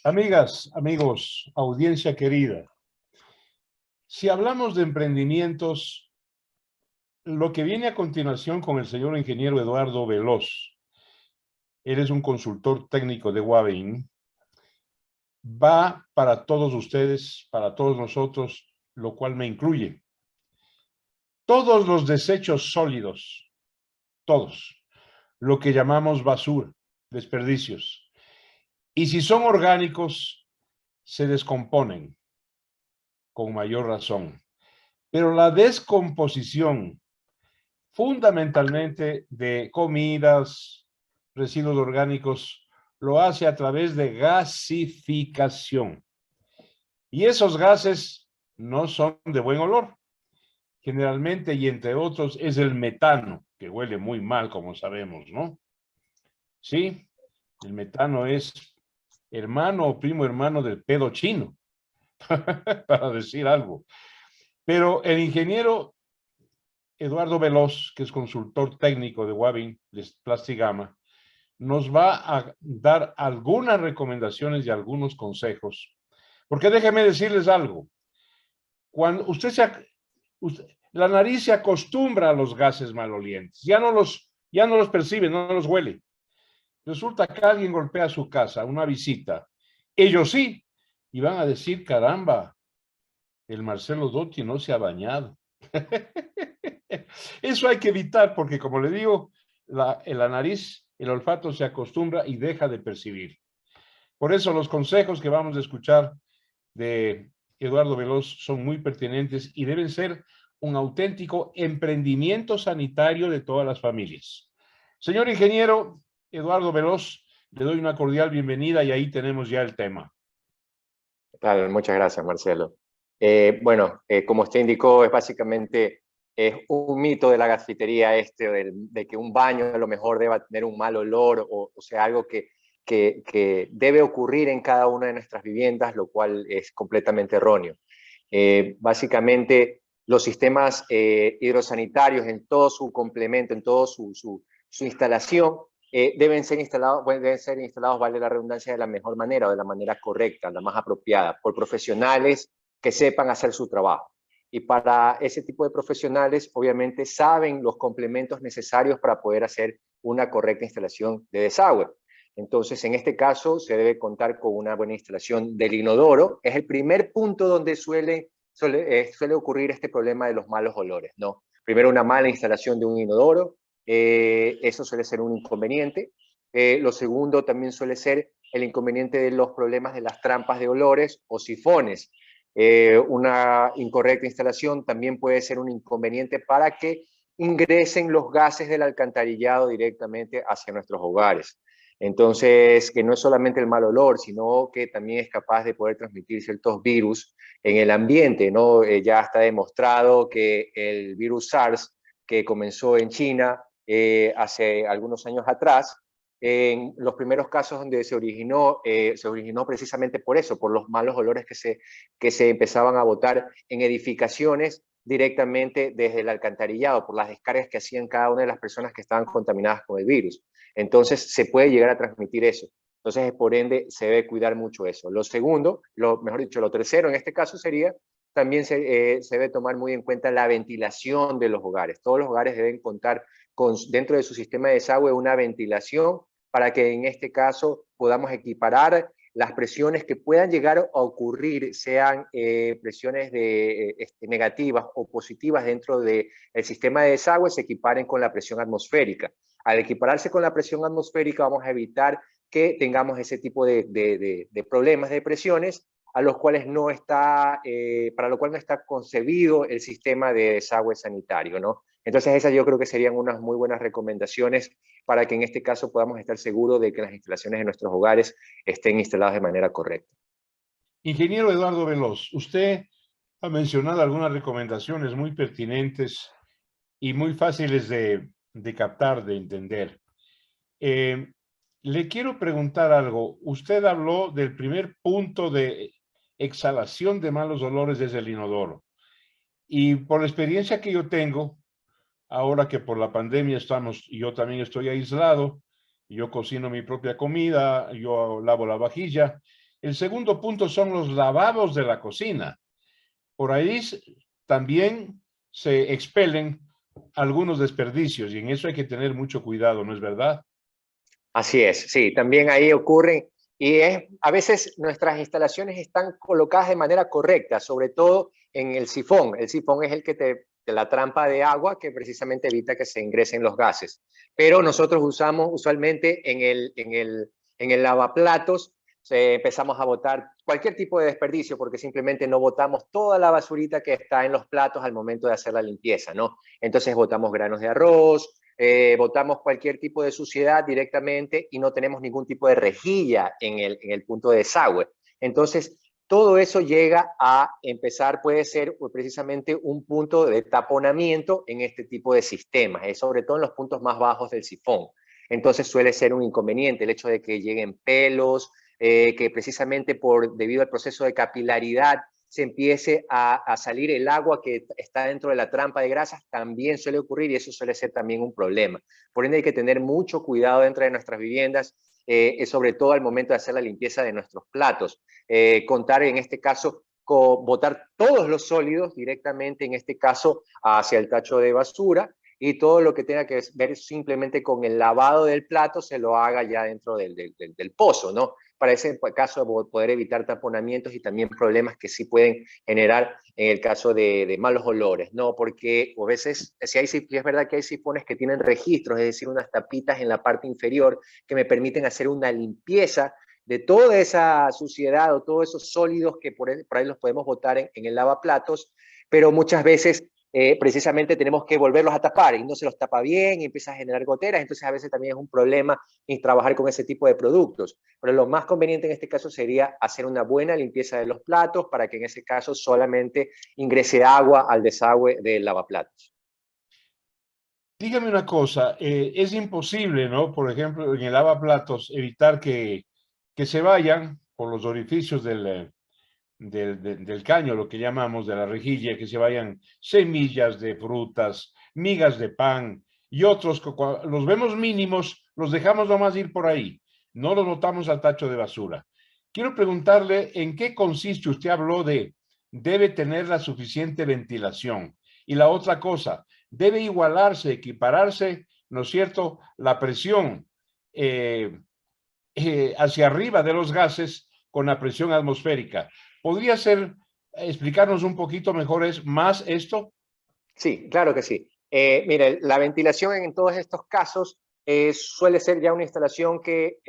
Amigas, amigos, audiencia querida, si hablamos de emprendimientos, lo que viene a continuación con el señor ingeniero Eduardo Veloz, él es un consultor técnico de Wavin, va para todos ustedes, para todos nosotros, lo cual me incluye. Todos los desechos sólidos, todos, lo que llamamos basura, desperdicios, y si son orgánicos, se descomponen con mayor razón. Pero la descomposición, fundamentalmente de comidas, residuos orgánicos, lo hace a través de gasificación. Y esos gases no son de buen olor. Generalmente, y entre otros, es el metano, que huele muy mal, como sabemos, ¿no? Sí, el metano es hermano o primo hermano del pedo chino, para decir algo. Pero el ingeniero Eduardo Veloz, que es consultor técnico de Wavin, de Plastigama, nos va a dar algunas recomendaciones y algunos consejos. Porque déjeme decirles algo. Cuando la nariz se acostumbra a los gases malolientes, ya no los percibe, no los huele. Resulta que alguien golpea su casa, una visita. Ellos sí, y van a decir, caramba, el Marcelo Dotti no se ha bañado. Eso hay que evitar porque, como le digo, la nariz, el olfato se acostumbra y deja de percibir. Por eso los consejos que vamos a escuchar de Eduardo Veloz son muy pertinentes y deben ser un auténtico emprendimiento sanitario de todas las familias. Señor ingeniero Eduardo Veloz, le doy una cordial bienvenida y ahí tenemos ya el tema. Claro, muchas gracias, Marcelo. Como usted indicó, es básicamente un mito de la gasfitería de que un baño a lo mejor deba tener un mal olor o sea, algo que debe ocurrir en cada una de nuestras viviendas, lo cual es completamente erróneo. Básicamente, los sistemas hidrosanitarios en todo su complemento, en toda su instalación, deben ser instalados, vale la redundancia, de la mejor manera o de la manera correcta, la más apropiada, por profesionales que sepan hacer su trabajo. Y para ese tipo de profesionales, obviamente, saben los complementos necesarios para poder hacer una correcta instalación de desagüe. Entonces, en este caso, se debe contar con una buena instalación del inodoro. Es el primer punto donde suele ocurrir este problema de los malos olores, ¿no? Primero, una mala instalación de un inodoro. Eso suele ser un inconveniente. Lo segundo también suele ser el inconveniente de los problemas de las trampas de olores o sifones. Una incorrecta instalación también puede ser un inconveniente para que ingresen los gases del alcantarillado directamente hacia nuestros hogares. Entonces, que no es solamente el mal olor, sino que también es capaz de poder transmitir ciertos virus en el ambiente, ¿no? Ya está demostrado que el virus SARS, que comenzó en China hace algunos años atrás, en los primeros casos donde se originó precisamente por eso, por los malos olores que se empezaban a botar en edificaciones directamente desde el alcantarillado, por las descargas que hacían cada una de las personas que estaban contaminadas con el virus. Entonces se puede llegar a transmitir eso. Entonces, por ende, se debe cuidar mucho eso. Lo segundo, mejor dicho, lo tercero en este caso sería, también se debe tomar muy en cuenta la ventilación de los hogares. Todos los hogares deben contar dentro de su sistema de desagüe una ventilación para que en este caso podamos equiparar las presiones que puedan llegar a ocurrir, sean presiones negativas o positivas dentro del sistema de desagüe, se equiparen con la presión atmosférica. Al equipararse con la presión atmosférica vamos a evitar que tengamos ese tipo de problemas de presiones a los cuales para lo cual no está concebido el sistema de desagüe sanitario, ¿no? Entonces esas yo creo que serían unas muy buenas recomendaciones para que en este caso podamos estar seguros de que las instalaciones de nuestros hogares estén instaladas de manera correcta. Ingeniero Eduardo Veloz, usted ha mencionado algunas recomendaciones muy pertinentes y muy fáciles de captar, de entender. Le quiero preguntar algo. Usted habló del primer punto de exhalación de malos olores desde el inodoro. Y por la experiencia que yo tengo, ahora que por la pandemia yo también estoy aislado, yo cocino mi propia comida, yo lavo la vajilla El segundo punto son los lavabos de la cocina. Por ahí también se expelen algunos desperdicios y en eso hay que tener mucho cuidado, ¿no es verdad? Así es, sí, también ahí ocurren y a veces nuestras instalaciones están colocadas de manera correcta, sobre todo en el sifón. El sifón es el que de la trampa de agua que precisamente evita que se ingresen los gases. Pero nosotros usamos usualmente en el lavaplatos, empezamos a botar cualquier tipo de desperdicio porque simplemente no botamos toda la basurita que está en los platos al momento de hacer la limpieza, ¿no? Entonces botamos granos de arroz, botamos cualquier tipo de suciedad directamente y no tenemos ningún tipo de rejilla en el punto de desagüe. Entonces, todo eso llega a empezar, puede ser precisamente un punto de taponamiento en este tipo de sistemas, sobre todo en los puntos más bajos del sifón. Entonces suele ser un inconveniente el hecho de que lleguen pelos, que precisamente debido al proceso de capilaridad se empiece a salir el agua que está dentro de la trampa de grasas, también suele ocurrir y eso suele ser también un problema. Por ende hay que tener mucho cuidado dentro de nuestras viviendas, sobre todo al momento de hacer la limpieza de nuestros platos. Contar en este caso con botar todos los sólidos directamente en este caso hacia el tacho de basura y todo lo que tenga que ver simplemente con el lavado del plato se lo haga ya dentro del pozo, ¿no? Para ese caso poder evitar taponamientos y también problemas que sí pueden generar en el caso de malos olores, ¿no? Porque a veces, si es verdad que hay sifones que tienen registros, es decir, unas tapitas en la parte inferior que me permiten hacer una limpieza de toda esa suciedad o todos esos sólidos que por ahí los podemos botar en el lavaplatos, pero muchas veces precisamente tenemos que volverlos a tapar y no se los tapa bien y empieza a generar goteras, entonces a veces también es un problema trabajar con ese tipo de productos. Pero lo más conveniente en este caso sería hacer una buena limpieza de los platos para que en ese caso solamente ingrese agua al desagüe del lavaplatos. Dígame una cosa, es imposible, ¿no? Por ejemplo, en el lavaplatos, evitar que se vayan por los orificios del caño, lo que llamamos de la rejilla, que se vayan semillas de frutas, migas de pan y otros que los vemos mínimos, los dejamos nomás ir por ahí, no los botamos al tacho de basura. Quiero preguntarle en qué consiste, usted habló de debe tener la suficiente ventilación y la otra cosa, debe igualarse, equipararse, ¿no es cierto?, la presión hacia arriba de los gases con la presión atmosférica. ¿Podría explicarnos un poquito mejor más esto? Sí, claro que sí. Mire, la ventilación en todos estos casos suele ser ya una instalación que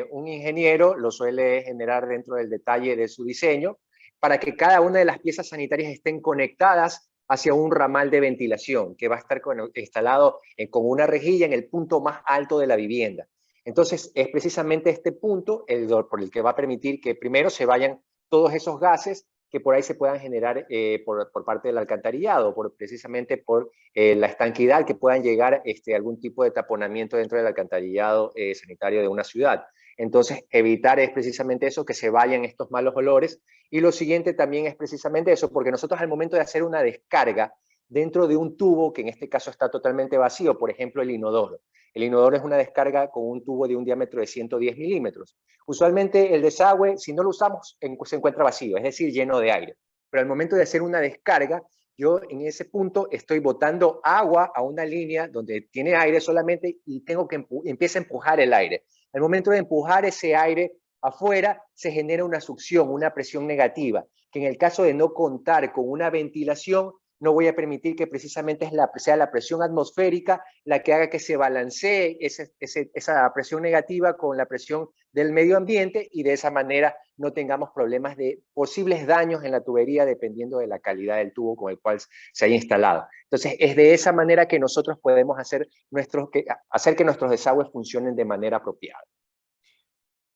un ingeniero lo suele generar dentro del detalle de su diseño para que cada una de las piezas sanitarias estén conectadas hacia un ramal de ventilación que va a estar instalado con una rejilla en el punto más alto de la vivienda. Entonces, es precisamente este punto por el que va a permitir que primero se vayan todos esos gases que por ahí se puedan generar por parte del alcantarillado, precisamente por la estanquidad que puedan llegar algún tipo de taponamiento dentro del alcantarillado sanitario de una ciudad. Entonces, evitar es precisamente eso, que se vayan estos malos olores. Y lo siguiente también es precisamente eso, porque nosotros al momento de hacer una descarga dentro de un tubo, que en este caso está totalmente vacío, por ejemplo, el inodoro. El inodoro es una descarga con un tubo de un diámetro de 110 milímetros. Usualmente el desagüe, si no lo usamos, se encuentra vacío, es decir, lleno de aire. Pero al momento de hacer una descarga, yo en ese punto estoy botando agua a una línea donde tiene aire solamente y tengo que empieza a empujar el aire. Al momento de empujar ese aire afuera, se genera una succión, una presión negativa, que en el caso de no contar con una ventilación, no voy a permitir que precisamente sea la presión atmosférica la que haga que se balancee esa presión negativa con la presión del medio ambiente y de esa manera no tengamos problemas de posibles daños en la tubería dependiendo de la calidad del tubo con el cual se haya instalado. Entonces, es de esa manera que nosotros podemos hacer que nuestros desagües funcionen de manera apropiada.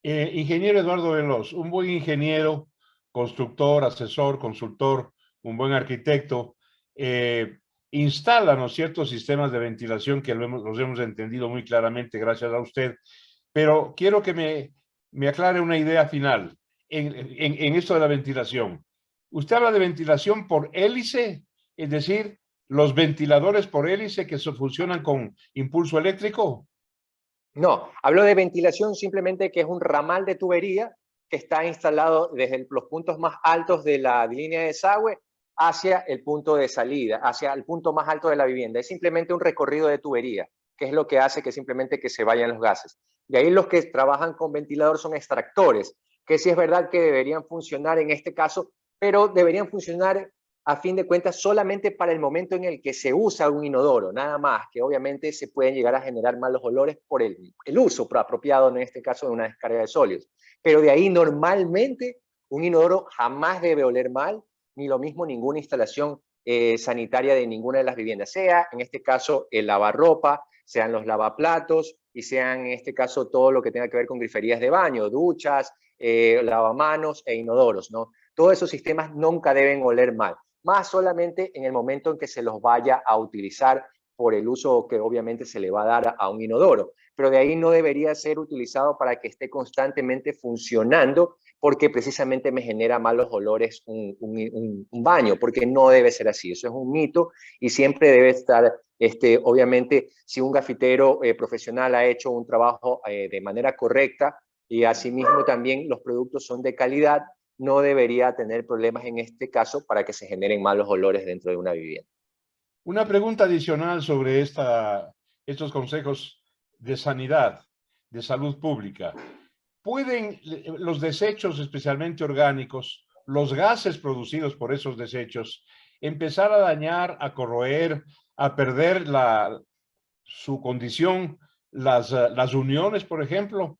Ingeniero Eduardo Veloz, un buen ingeniero, constructor, asesor, consultor, un buen arquitecto, instala, ¿no es cierto?, sistemas de ventilación que los hemos entendido muy claramente gracias a usted, pero quiero que me aclare una idea final en esto de la ventilación. Usted habla de ventilación por hélice, es decir, los ventiladores por hélice que funcionan con impulso eléctrico. No, hablo de ventilación simplemente que es un ramal de tubería que está instalado desde los puntos más altos de la línea de desagüe hacia el punto de salida, hacia el punto más alto de la vivienda. Es simplemente un recorrido de tubería, que es lo que hace que simplemente que se vayan los gases. De ahí los que trabajan con ventilador son extractores, que sí es verdad que deberían funcionar en este caso, pero deberían funcionar a fin de cuentas solamente para el momento en el que se usa un inodoro, nada más, que obviamente se pueden llegar a generar malos olores por el uso apropiado, en este caso de una descarga de sólidos. Pero de ahí normalmente un inodoro jamás debe oler mal, ni lo mismo ninguna instalación sanitaria de ninguna de las viviendas, sea en este caso el lavarropa, sean los lavaplatos y sean en este caso todo lo que tenga que ver con griferías de baño, duchas, lavamanos e inodoros, ¿no? Todos esos sistemas nunca deben oler mal, más solamente en el momento en que se los vaya a utilizar por el uso que obviamente se le va a dar a un inodoro. Pero de ahí no debería ser utilizado para que esté constantemente funcionando, porque precisamente me genera malos olores un baño, porque no debe ser así. Eso es un mito y siempre debe estar, obviamente, si un gafitero profesional ha hecho un trabajo de manera correcta y asimismo también los productos son de calidad, no debería tener problemas en este caso para que se generen malos olores dentro de una vivienda. Una pregunta adicional sobre estos consejos de sanidad, de salud pública. ¿Pueden los desechos, especialmente orgánicos, los gases producidos por esos desechos, empezar a dañar, a corroer, a perder su condición, las uniones, por ejemplo?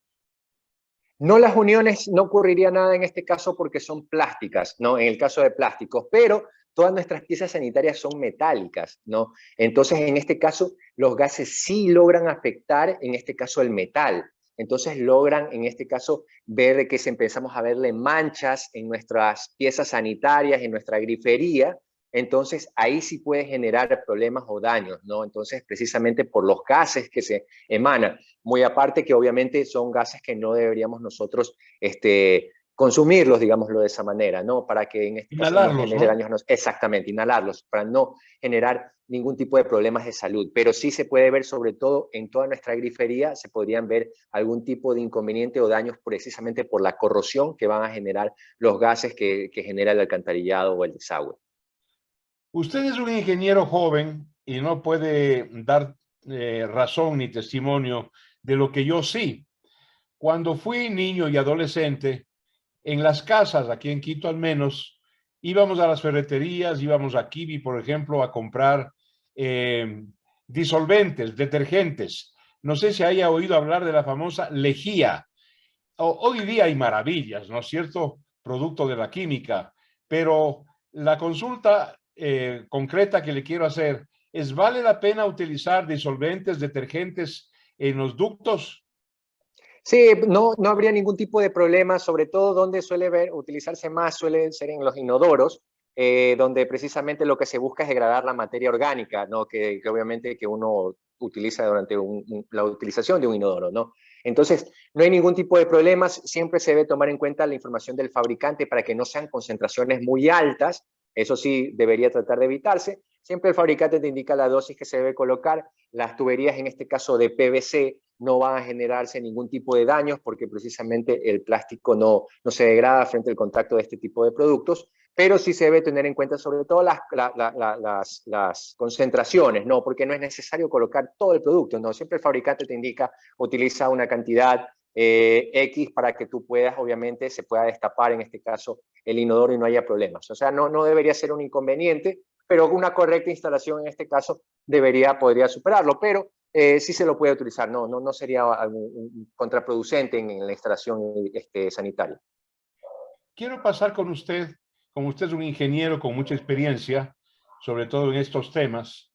No, las uniones no ocurriría nada en este caso porque son plásticas, ¿no? En el caso de plásticos, pero todas nuestras piezas sanitarias son metálicas, ¿no? Entonces, en este caso, los gases sí logran afectar, en este caso, el metal. Entonces, logran, en este caso, ver que empezamos a verle manchas en nuestras piezas sanitarias, en nuestra grifería. Entonces, ahí sí puede generar problemas o daños, ¿no? Entonces, precisamente por los gases que se emanan. Muy aparte que obviamente son gases que no deberíamos nosotros consumirlos, digámoslo de esa manera, ¿no? Para que en este caso no Inhalarlos, genere ¿no? daños, exactamente, inhalarlos, para no generar ningún tipo de problemas de salud. Pero sí se puede ver, sobre todo en toda nuestra grifería, se podrían ver algún tipo de inconveniente o daños precisamente por la corrosión que van a generar los gases que genera el alcantarillado o el desagüe. Usted es un ingeniero joven y no puede dar razón ni testimonio de lo que yo sí. Cuando fui niño y adolescente, en las casas, aquí en Quito al menos, íbamos a las ferreterías, íbamos a Kiwi, por ejemplo, a comprar eh, disolventes, detergentes. No sé si haya oído hablar de la famosa lejía. Hoy día hay maravillas, ¿no es cierto? Producto de la química, pero la consulta concreta que le quiero hacer es, ¿vale la pena utilizar disolventes, detergentes en los ductos? Sí, no, no habría ningún tipo de problema, sobre todo donde utilizarse más suele ser en los inodoros, donde precisamente lo que se busca es degradar la materia orgánica, ¿no? Que obviamente que uno utiliza durante la utilización de un inodoro, ¿no? Entonces, no hay ningún tipo de problemas, siempre se debe tomar en cuenta la información del fabricante para que no sean concentraciones muy altas, eso sí debería tratar de evitarse. Siempre el fabricante te indica la dosis que se debe colocar, las tuberías en este caso de PVC no van a generarse ningún tipo de daños porque precisamente el plástico no se degrada frente al contacto de este tipo de productos, pero sí se debe tener en cuenta sobre todo las concentraciones, ¿no? Porque no es necesario colocar todo el producto, ¿no? Siempre el fabricante te indica, utiliza una cantidad X para que tú puedas, obviamente, se pueda destapar en este caso el inodoro y no haya problemas. O sea, no debería ser un inconveniente, pero una correcta instalación en este caso podría superarlo, pero sí se lo puede utilizar, no sería contraproducente en la instalación sanitaria. Quiero pasar con usted, como usted es un ingeniero con mucha experiencia, sobre todo en estos temas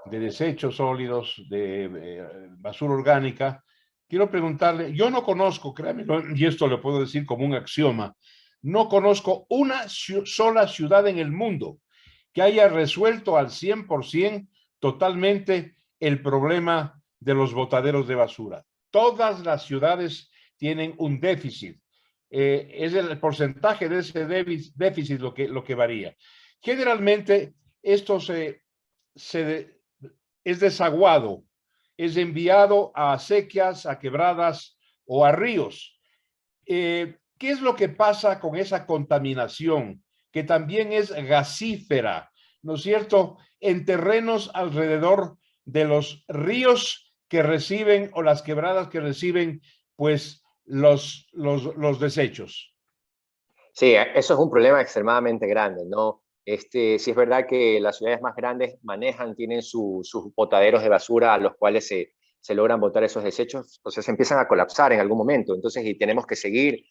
de desechos sólidos, de basura orgánica. Quiero preguntarle, yo no conozco, créame, y esto lo puedo decir como un axioma, no conozco una sola ciudad en el mundo que haya resuelto al 100% totalmente el problema de los botaderos de basura. Todas las ciudades tienen un déficit. Es el porcentaje de ese déficit lo que varía. Generalmente, esto es desaguado, es enviado a acequias, a quebradas o a ríos. ¿Qué es lo que pasa con esa contaminación, que también es gasífera, ¿no es cierto?, en terrenos alrededor de los ríos que reciben o las quebradas que reciben, pues, los desechos? Sí, eso es un problema extremadamente grande, ¿no? Sí es verdad que las ciudades más grandes tienen sus botaderos de basura a los cuales se logran botar esos desechos, o sea, se empiezan a colapsar en algún momento, entonces, y tenemos que seguir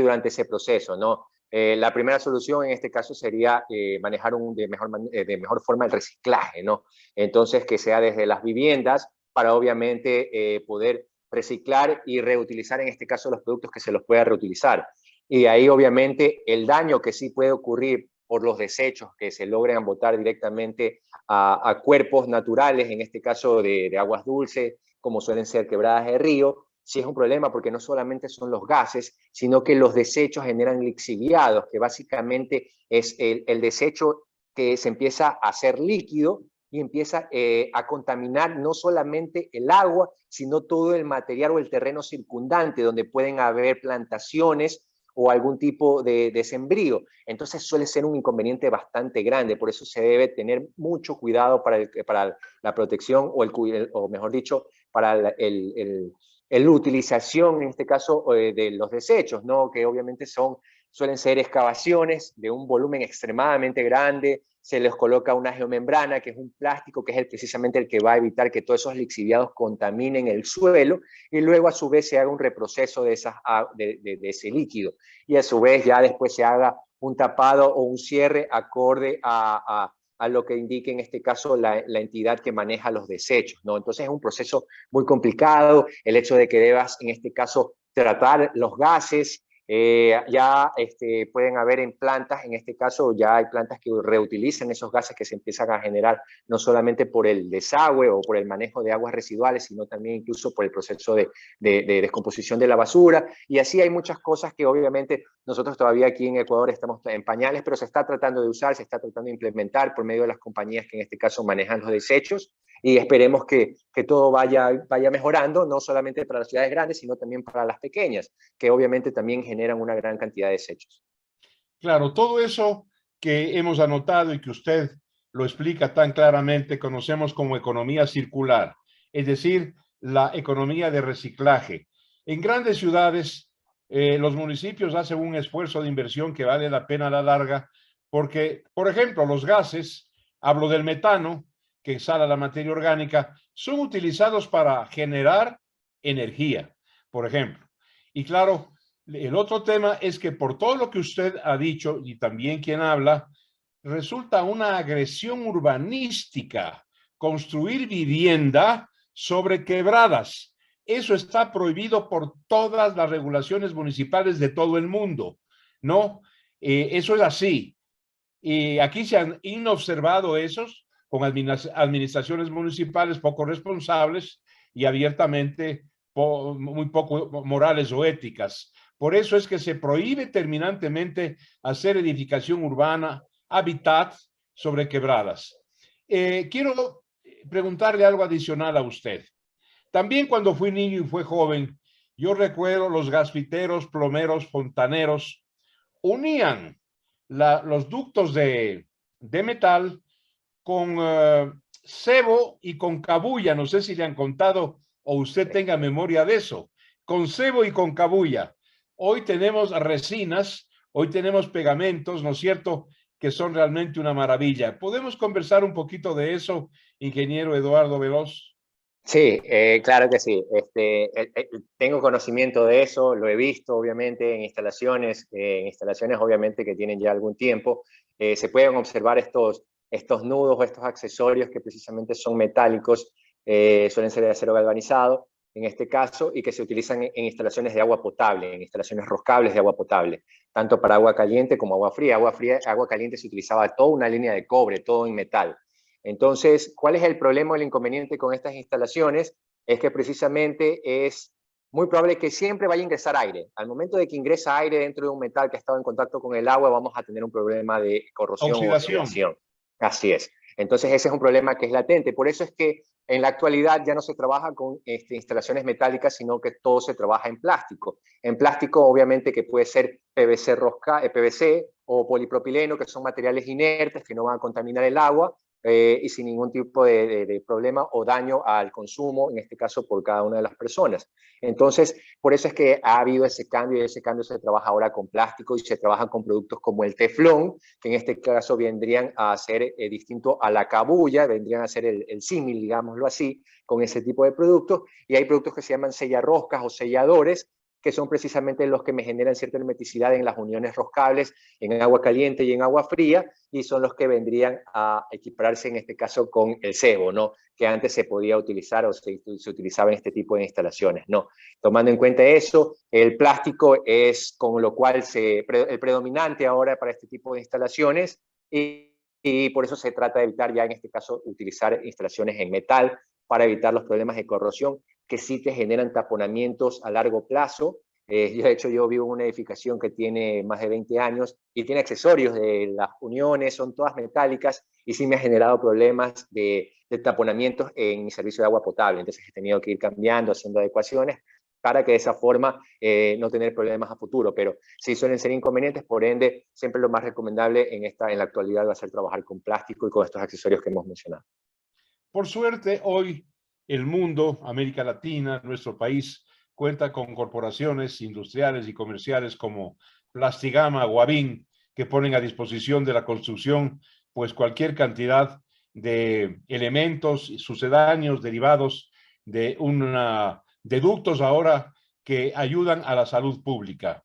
durante ese proceso, ¿no? La primera solución en este caso sería manejar de mejor forma el reciclaje, ¿no? Entonces, que sea desde las viviendas para obviamente poder reciclar y reutilizar en este caso los productos que se los pueda reutilizar. Y ahí obviamente el daño que sí puede ocurrir por los desechos que se logran botar directamente a cuerpos naturales, en este caso de aguas dulces, como suelen ser quebradas de río, sí es un problema porque no solamente son los gases, sino que los desechos generan lixiviados, que básicamente es el desecho que se empieza a hacer líquido y empieza a contaminar no solamente el agua, sino todo el material o el terreno circundante, donde pueden haber plantaciones o algún tipo de sembrío. Entonces suele ser un inconveniente bastante grande, por eso se debe tener mucho cuidado para la protección o mejor dicho, para la utilización, en este caso, de los desechos, ¿no? Que obviamente suelen ser excavaciones de un volumen extremadamente grande, se les coloca una geomembrana, que es un plástico, que es precisamente el que va a evitar que todos esos lixiviados contaminen el suelo, y luego a su vez se haga un reproceso de ese líquido, y a su vez ya después se haga un tapado o un cierre acorde a lo que indique en este caso la entidad que maneja los desechos, ¿no? Entonces es un proceso muy complicado, el hecho de que debas en este caso tratar los gases, pueden haber en plantas, en este caso ya hay plantas que reutilizan esos gases que se empiezan a generar no solamente por el desagüe o por el manejo de aguas residuales, sino también incluso por el proceso de descomposición de la basura, y así hay muchas cosas que obviamente nosotros todavía aquí en Ecuador estamos en pañales, pero se está tratando de usar, se está tratando de implementar por medio de las compañías que en este caso manejan los desechos, y esperemos que todo vaya mejorando, no solamente para las ciudades grandes, sino también para las pequeñas, que obviamente también generan una gran cantidad de desechos. Claro, todo eso que hemos anotado y que usted lo explica tan claramente, conocemos como economía circular, es decir, la economía de reciclaje. En grandes ciudades, los municipios hacen un esfuerzo de inversión que vale la pena a la larga, porque, por ejemplo, los gases, hablo del metano, que exhala la materia orgánica, son utilizados para generar energía, por ejemplo. Y claro, el otro tema es que por todo lo que usted ha dicho y también quien habla, resulta una agresión urbanística construir vivienda sobre quebradas. Eso está prohibido por todas las regulaciones municipales de todo el mundo, ¿no? Eso es así. Y aquí se han inobservado esos con administraciones municipales poco responsables y abiertamente muy poco morales o éticas. Por eso es que se prohíbe terminantemente hacer edificación urbana, hábitat sobre quebradas. Quiero preguntarle algo adicional a usted. También cuando fui niño y fue joven, yo recuerdo los gasfiteros, plomeros, fontaneros, unían los ductos de metal con cebo y con cabuya. No sé si le han contado o usted tenga memoria de eso. Con cebo y con cabuya. Hoy tenemos resinas, hoy tenemos pegamentos, ¿no es cierto?, que son realmente una maravilla. ¿Podemos conversar un poquito de eso, ingeniero Eduardo Veloz? Sí, claro que sí. Tengo conocimiento de eso, lo he visto obviamente en instalaciones obviamente que tienen ya algún tiempo. Se pueden observar estos nudos o estos accesorios que precisamente son metálicos, suelen ser de acero galvanizado en este caso, y que se utilizan en instalaciones de agua potable, en instalaciones roscables de agua potable, tanto para agua caliente como agua fría. Agua caliente se utilizaba toda una línea de cobre, todo en metal. Entonces, ¿cuál es el problema o el inconveniente con estas instalaciones? Es que precisamente es muy probable que siempre vaya a ingresar aire. Al momento de que ingresa aire dentro de un metal que ha estado en contacto con el agua, vamos a tener un problema de corrosión o Oxidación. oxidación. Así es. Entonces, ese es un problema que es latente. Por eso es que En la actualidad ya no se trabaja con instalaciones metálicas, sino que todo se trabaja en plástico. En plástico, obviamente, que puede ser PVC, PVC o polipropileno, que son materiales inertes que no van a contaminar el agua, y sin ningún tipo de problema o daño al consumo, en este caso por cada una de las personas. Entonces, por eso es que ha habido ese cambio, y ese cambio se trabaja ahora con plástico y se trabaja con productos como el teflón, que en este caso vendrían a ser distinto a la cabuya, vendrían a ser el símil, digámoslo así, con ese tipo de productos. Y hay productos que se llaman sellarroscas o selladores, que son precisamente los que me generan cierta hermeticidad en las uniones roscables, en agua caliente y en agua fría, y son los que vendrían a equipararse en este caso con el cebo, ¿no? Que antes se podía utilizar o se utilizaba en este tipo de instalaciones, ¿no? Tomando en cuenta eso, el plástico es con lo cual el predominante ahora para este tipo de instalaciones, y por eso se trata de evitar ya en este caso utilizar instalaciones en metal para evitar los problemas de corrosión que sí te generan taponamientos a largo plazo. De hecho, yo vivo en una edificación que tiene más de 20 años y tiene accesorios de las uniones, son todas metálicas, y sí me ha generado problemas de taponamientos en mi servicio de agua potable. Entonces he tenido que ir cambiando, haciendo adecuaciones para que de esa forma no tener problemas a futuro. Pero sí suelen ser inconvenientes, por ende, siempre lo más recomendable en la actualidad va a ser trabajar con plástico y con estos accesorios que hemos mencionado. Por suerte, hoy el mundo, América Latina, nuestro país, cuenta con corporaciones industriales y comerciales como Plastigama, Guavín, que ponen a disposición de la construcción pues cualquier cantidad de elementos sucedáneos derivados de ductos ahora que ayudan a la salud pública.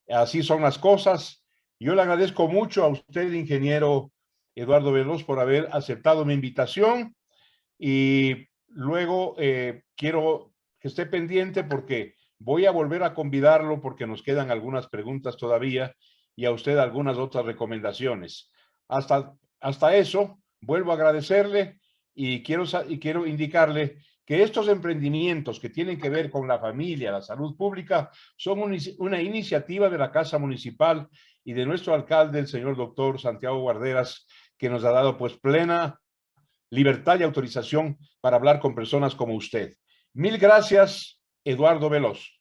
Así son las cosas. Yo le agradezco mucho a usted, ingeniero Eduardo Veloz, por haber aceptado mi invitación. Y luego quiero que esté pendiente porque voy a volver a convidarlo porque nos quedan algunas preguntas todavía y a usted algunas otras recomendaciones. Hasta eso, vuelvo a agradecerle y quiero indicarle que estos emprendimientos que tienen que ver con la familia, la salud pública, son una iniciativa de la Casa Municipal y de nuestro alcalde, el señor doctor Santiago Guarderas, que nos ha dado pues plena libertad y autorización para hablar con personas como usted. Mil gracias, Eduardo Veloz.